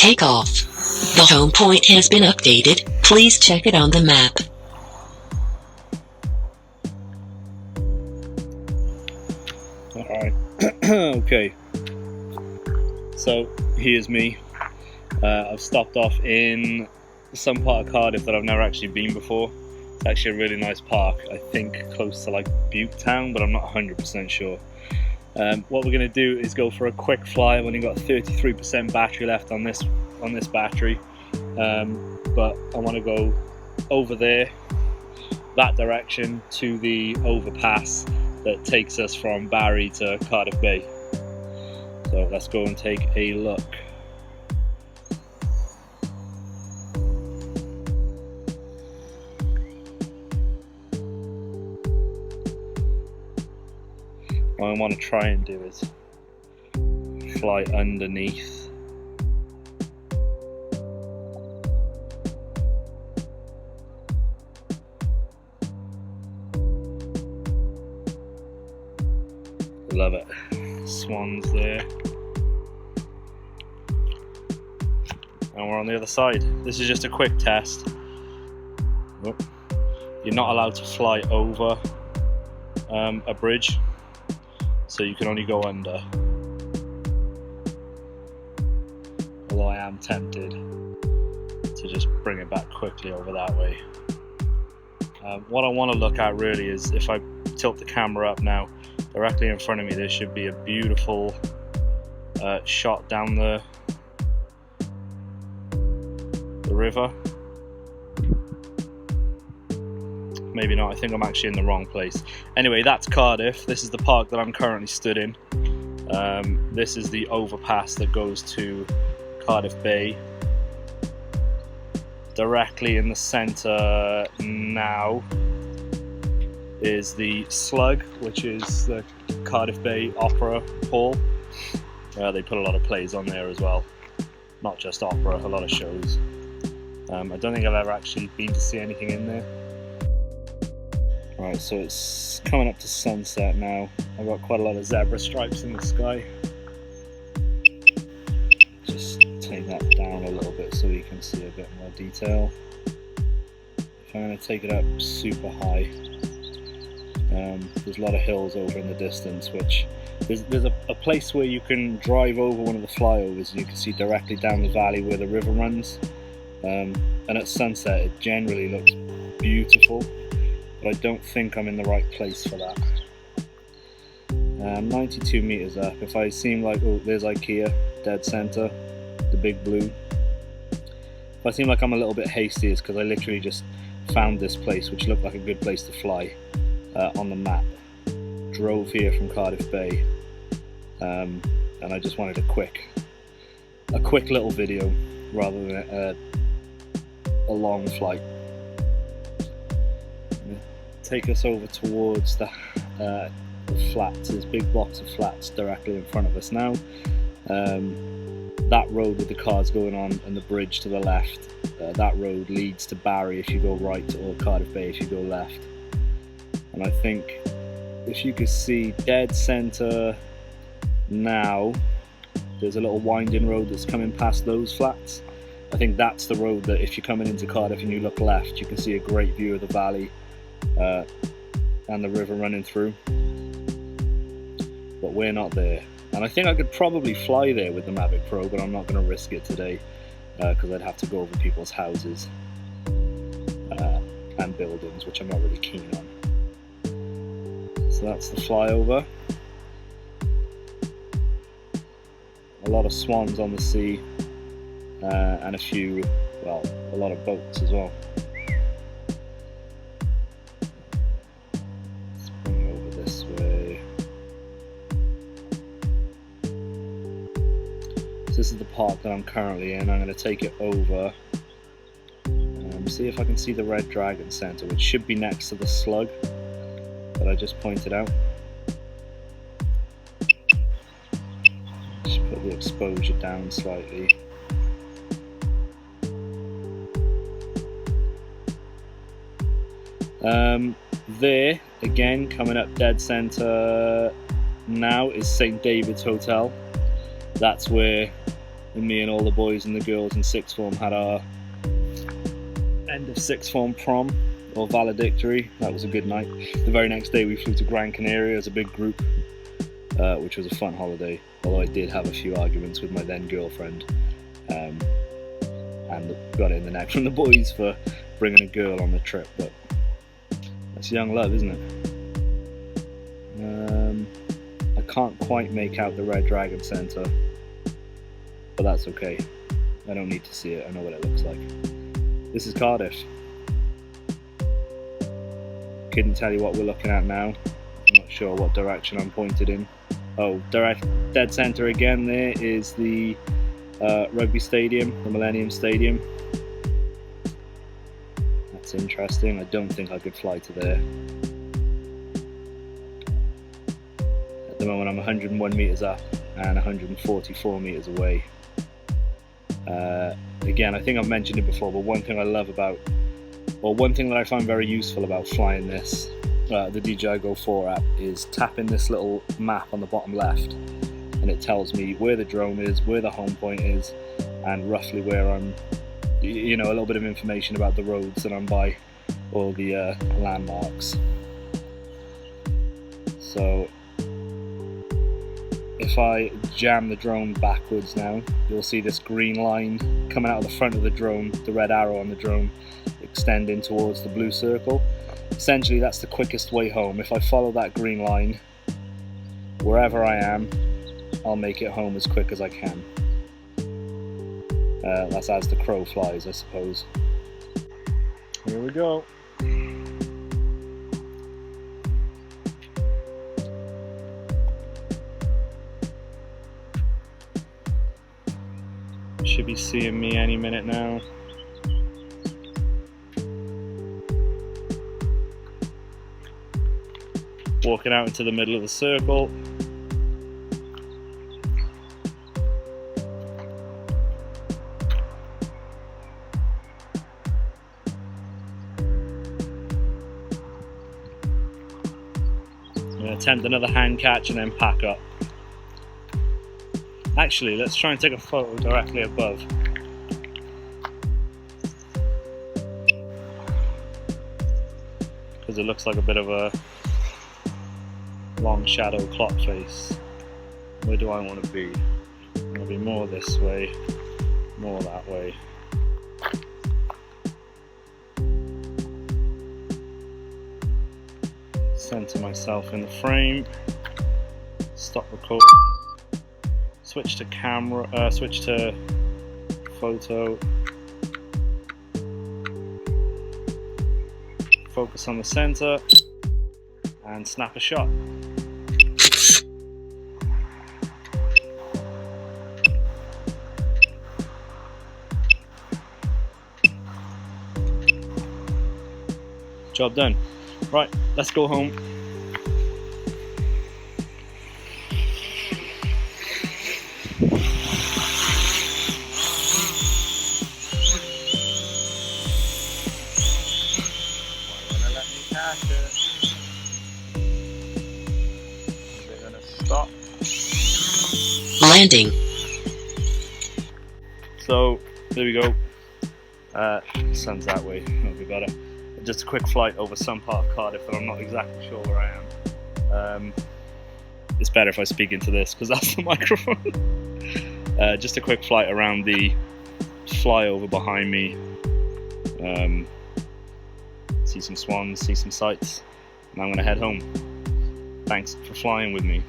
takeoff. The home point has been updated. Please check it on the map. Alright, okay, so here's me. I've stopped off in some part of Cardiff that I've never actually been before. It's actually a really nice park, I think close to like Butte Town, but I'm not 100% sure. What we're going to do is go for a quick fly. I've only got 33% battery left on this battery, but I want to go over there, that direction, to the overpass that takes us from Barry to Cardiff Bay. So let's go and take a look. What I want to try and do is fly underneath. Love it. Swans there. And we're on the other side. This is just a quick test. Oh. You're not allowed to fly over a bridge, so you can only go under. Although I am tempted to just bring it back quickly over that way. What I want to look at really is, if I tilt the camera up now, directly in front of me there should be a beautiful shot down the river. Maybe not, I think I'm actually in the wrong place. Anyway, that's Cardiff. This is the park that I'm currently stood in. This is the overpass that goes to Cardiff Bay. Directly in the centre now is the Slug, which is the Cardiff Bay Opera Hall. They put a lot of plays on there as well, not just opera, a lot of shows. I don't think I've ever actually been to see anything in there. Right, so it's coming up to sunset now. I've got quite a lot of zebra stripes in the sky. Just take that down a little bit so you can see a bit more detail. If I'm going to take it up super high, there's a lot of hills over in the distance, which there's a place where you can drive over one of the flyovers and you can see directly down the valley where the river runs, and at sunset it generally looks beautiful, but I don't think I'm in the right place for that. 92 meters up. If I seem like, oh, there's IKEA dead center, the big blue. If I seem like I'm a little bit hasty, it's because I literally just found this place which looked like a good place to fly on the map. Drove here from Cardiff Bay, and I just wanted a quick little video rather than a long flight. Take us over towards the flats. There's big blocks of flats directly in front of us now. That road with the cars going on and the bridge to the left, that road leads to Barry if you go right, or Cardiff Bay if you go left. And I think if you could see dead center now, there's a little winding road that's coming past those flats. I think that's the road that if you're coming into Cardiff and you look left, you can see a great view of the valley and the river running through. But we're not there. And I think I could probably fly there with the Mavic Pro, but I'm not going to risk it today because I'd have to go over people's houses and buildings, which I'm not really keen on. So that's the flyover. A lot of swans on the sea, and a lot of boats as well. Let's bring it over this way. So this is the park that I'm currently in. I'm going to take it over and see if I can see the Red Dragon Centre, which should be next to the Slug that I just pointed out. Just put the exposure down slightly. There, again, coming up dead centre now is St David's Hotel. That's where and me and all the boys and the girls in sixth form had our end of sixth form prom, or valedictory. That was a good night. The very next day we flew to Gran Canaria as a big group, which was a fun holiday, although I did have a few arguments with my then girlfriend, and got it in the neck from the boys for bringing a girl on the trip, but that's young love, isn't it? I can't quite make out the Red Dragon Centre, but that's okay. I don't need to see it, I know what it looks like. This is Cardiff. Couldn't tell you what we're looking at now. I'm not sure what direction I'm pointed in. Oh, dead centre again there is the rugby stadium, the Millennium Stadium. That's interesting. I don't think I could fly to there. At the moment I'm 101 metres up and 144 metres away. Again, I think I've mentioned it before, but one thing I love about, or one thing that I find very useful about flying this, the DJI Go 4 app, is tapping this little map on the bottom left, and it tells me where the drone is, where the home point is, and roughly where I'm, you know, a little bit of information about the roads that I'm by, or the landmarks. So if I jam the drone backwards now, you'll see this green line coming out of the front of the drone, the red arrow on the drone, extending towards the blue circle. Essentially that's the quickest way home. If I follow that green line, wherever I am, I'll make it home as quick as I can. That's as the crow flies, I suppose. Here we go. Should be seeing me any minute now. Walking out into the middle of the circle. I'm going to attempt another hand catch and then pack up. Actually, let's try and take a photo directly above. Because it looks like a bit of a long shadow clock face. Where do I want to be? I want to be more this way, more that way. Center myself in the frame. Stop recording. Switch to camera, switch to photo. Focus on the center and snap a shot. Job done. Right, let's go home. Stop. Landing. So there we go. Sun's that way, that'll be better. Just a quick flight over some part of Cardiff that I'm not exactly sure where I am. It's better if I speak into this because that's the microphone. Just a quick flight around the flyover behind me. See some swans, see some sights, and I'm going to head home. Thanks for flying with me.